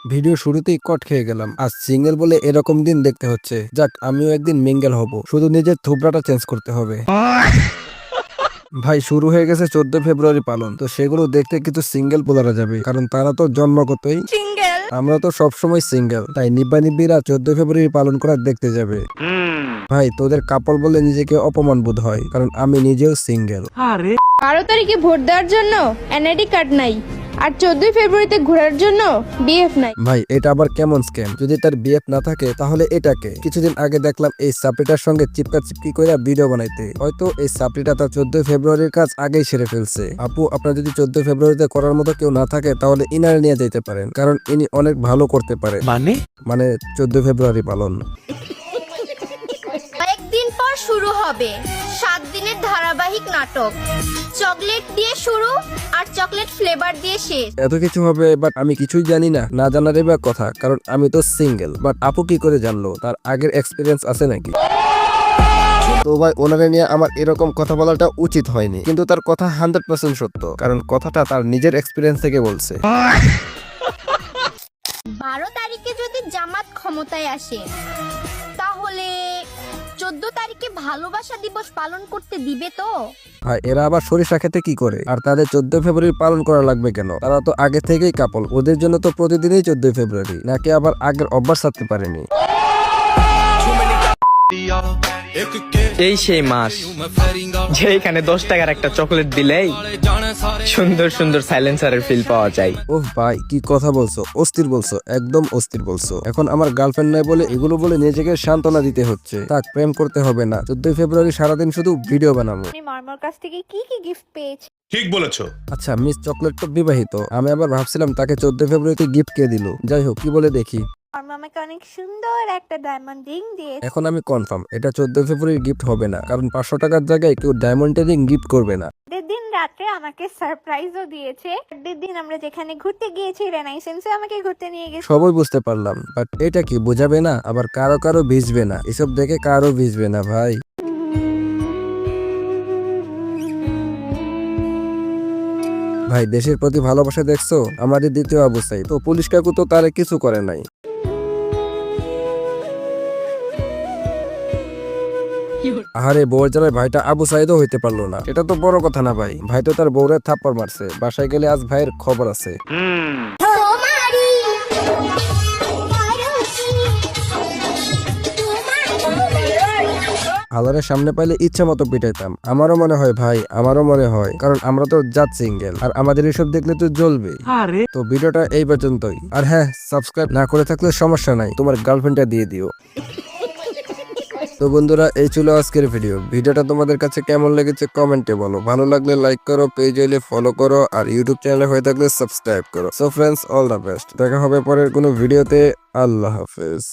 Video শুরুতেই কট খেয়ে গেলাম। আজ সিঙ্গেল বলে এরকম দিন দেখতে হচ্ছে। যাক, আমিও একদিন মিঙ্গেল হব, শুধু নিজের থুবড়াটা চেঞ্জ করতে হবে। ভাই, শুরু হয়ে গেছে 14 ফেব্রুয়ারি পালন, তো সেগুলো দেখতে কিছু সিঙ্গেল বলারা যাবে, কারণ তারা তো জন্মগতই সিঙ্গেল। আমরা তো সবসময় সিঙ্গেল, তাই নিব্বা নিব্বিরা 14 ফেব্রুয়ারি পালন করা দেখতে যাবে। ভাই, তোদের কাপড় বলে নিজেকে অপমান বোধ হয়, কারণ আমি নিজেও সিঙ্গেল। 12 তারিখে ভোট দেওয়ার জন্য এনআইডি কার্ড নাই, আর 14 ফেব্রুয়ারিতে ঘোরার জন্য বিএফ নাই। ভাই, এটা আবার কেমন স্ক্যাম? যদি তার বিএফ না থাকে তাহলে এটাকে। কিছুদিন আগে দেখলাম এই সাপ্লিটার সঙ্গে চিপকা চিপকি করে ভিডিও বানাইতে। হয়তো এই সাপ্লিটা তার 14 ফেব্রুয়ারির কাজ আগেই সেরে ফেলছে। আপু, আপনার যদি 14 ফেব্রুয়ারিতে করার মতো কেউ না থাকে তাহলে ইনারে নিয়ে যেতে পারেন, কারণ ইনি অনেক ভালো করতে পারে। মানে 14 ফেব্রুয়ারি পালন। কয়েকদিন পর শুরু হবে 7 দিনের ধারাবাহিক নাটক। চকলেট দিয়ে শুরু আর চকলেট ফ্লেভার দিয়ে শেষ। এত কিছু হবে, বাট আমি কিছুই জানি না। না জানারই বা কথা, কারণ আমি তো সিঙ্গেল। বাট আপু কি করে জানলো? তার আগের এক্সপিরিয়েন্স আছে নাকি? তো ভাই, ওনারে নিয়ে আমার এরকম কথা বলাটা উচিত হয়নি, কিন্তু তার কথা 100% সত্য, কারণ কথাটা তার নিজের এক্সপিরিয়েন্স থেকে বলছে। 12 তারিখে যদি জামাত ক্ষমতায় আসে, তাহলে 14 তারিখে ভালোবাসা দিবস পালন করতে দিবে তো? ভাই, এরা আবার সরিষা খেতে কি করে? আর তাদের 14 ফেব্রুয়ারি পালন করা লাগবে কেন? তারা তো আগে থেকেই কাপল, ওদের জন্য তো প্রতিদিনই 14 ফেব্রুয়ারি। নাকি আবার আগের অভ্যাস ছাড়তে পারেনি? এই সেই মাস যেখানে 10 টাকার একটা চকলেট দিলেই সুন্দর সুন্দর সাইলেন্সারের ফিল পাওয়া যায়। ওহ ভাই, কি কথা বলছো! অস্থির বলছো, একদম অস্থির বলছো। এখন আমার গার্লফ্রেন্ড নাই বলে এগুলো বলে নিজেকে সান্ত্বনা দিতে হচ্ছে। তাক, প্রেম করতে হবে না। 14 ফেব্রুয়ারি সারাদিন শুধু ভিডিও বানাবো। আপনি মামার কাছ থেকে কি কি গিফট পেয়েছেন? ঠিক বলেছো। আচ্ছা, মিস চকলেট তো বিবাহিত। আমি আবার ভাবছিলাম তাকে 14 ফেব্রুয়ারিতে গিফট কে দিল। যাই হোক, কি বলে দেখি। মামা আমাকে অনেক সুন্দর একটা ডায়মন্ড রিং দিয়ে। এখন আমি কনফার্ম এটা 14 ফেব্রুয়ারি গিফট হবে না, কারণ 500 টাকার জায়গায় কেউ ডায়মন্ড রিং গিফট করবে না। আগের দিন রাতে আমাকে সারপ্রাইজও দিয়েছে। আগের দিন আমরা যেখানে ঘুরতে গিয়েছি, রেনাইসেন্সে আমাকে ঘুরতে নিয়ে গেছে। সবই বুঝতে পারলাম, বাট এটা কি বোঝাবে না? আবার কারো কারো ভিজবে না, এসব দেখে কারো ভিজবে না ভাই। ভাই, দেশের প্রতি ভালোবাসা দেখছো? আমাদের দ্বিতীয় আবু সাইদ তো পুলিশ কাকু তো তারে কিছু করে নাই। আরে, বউয়ের জ্বালায় ভাইটা আবু সাইদও হইতে পারলো না। এটা তো বড় কথা না ভাই। ভাই তো তার বউরে থাপ্পড় মারছে। বাসায় গেলে আজ ভাইয়ের খবর আছে। আলারের সামনে পাইলে ইচ্ছা মতো পিটাইতাম। আমারও মনে হয় ভাই, আমারও মনে হয়, কারণ আমরা তো জাত সিঙ্গেল, আর আমাদের এসব দেখলে তো জ্বলবে। তো ভিডিওটা এই পর্যন্তই। আর হ্যাঁ, সাবস্ক্রাইব না করে থাকলে সমস্যা নাই, তোমার গার্লফ্রেন্ডটা দিয়ে দিও। তো বন্ধুরা, এই ছিল আজকের ভিডিওটা তোমাদের কাছে কেমন লেগেছে কমেন্টে বলো। ভালো লাগলে লাইক করো, পেজ হইলে ফলো করো, আর ইউটিউব চ্যানেলে হয়ে থাকলে সাবস্ক্রাইব করো। So friends, all the best. দেখা হবে পরের কোনো ভিডিওতে। আল্লাহ হাফেজ।